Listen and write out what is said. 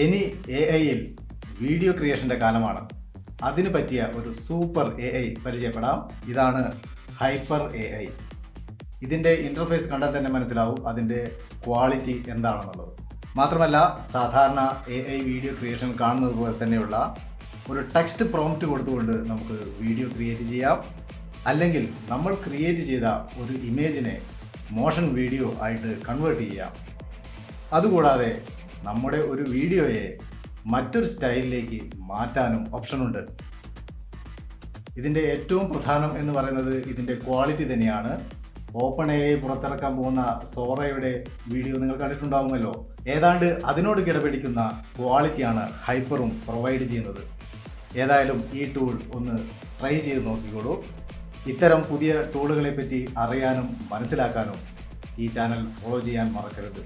ഇനി AI-യിൽ വീഡിയോ ക്രിയേഷൻ്റെ കാലമാണ്. അതിന് പറ്റിയ ഒരു സൂപ്പർ AI പരിചയപ്പെടാം. ഇതാണ് ഹൈപ്പർ AI. ഇതിൻ്റെ ഇൻ്റർഫേസ് കണ്ടാൽ തന്നെ മനസ്സിലാവും അതിൻ്റെ ക്വാളിറ്റി എന്താണെന്നുള്ളത്. മാത്രമല്ല സാധാരണ AI വീഡിയോ ക്രിയേഷൻ കാണുന്നത് പോലെ തന്നെയുള്ള ഒരു ടെക്സ്റ്റ് പ്രോംപ്റ്റ് കൊടുത്തുകൊണ്ട് നമുക്ക് വീഡിയോ ക്രിയേറ്റ് ചെയ്യാം. അല്ലെങ്കിൽ നമ്മൾ ക്രിയേറ്റ് ചെയ്ത ഒരു ഇമേജിനെ മോഷൻ വീഡിയോ ആയിട്ട് കൺവേർട്ട് ചെയ്യാം. അതുകൂടാതെ നമ്മുടെ ഒരു വീഡിയോയെ മറ്റൊരു സ്റ്റൈലിലേക്ക് മാറ്റാനും ഓപ്ഷനുണ്ട്. ഇതിൻ്റെ ഏറ്റവും പ്രധാനം എന്ന് പറയുന്നത് ഇതിൻ്റെ ക്വാളിറ്റി തന്നെയാണ്. OpenAI പുറത്തിറക്കാൻ പോകുന്ന സോറയുടെ വീഡിയോ നിങ്ങൾ കണ്ടിട്ടുണ്ടാകുമല്ലോ. ഏതാണ്ട് അതിനോട് കിടപിടിക്കുന്ന ക്വാളിറ്റിയാണ് ഹൈപ്പറും പ്രൊവൈഡ് ചെയ്യുന്നത്. ഏതായാലും ഈ ടൂൾ ഒന്ന് ട്രൈ ചെയ്ത് നോക്കിക്കോളൂ. ഇത്തരം പുതിയ ടൂളുകളെ പറ്റി അറിയാനും മനസ്സിലാക്കാനും ഈ ചാനൽ ഫോളോ ചെയ്യാൻ മറക്കരുത്.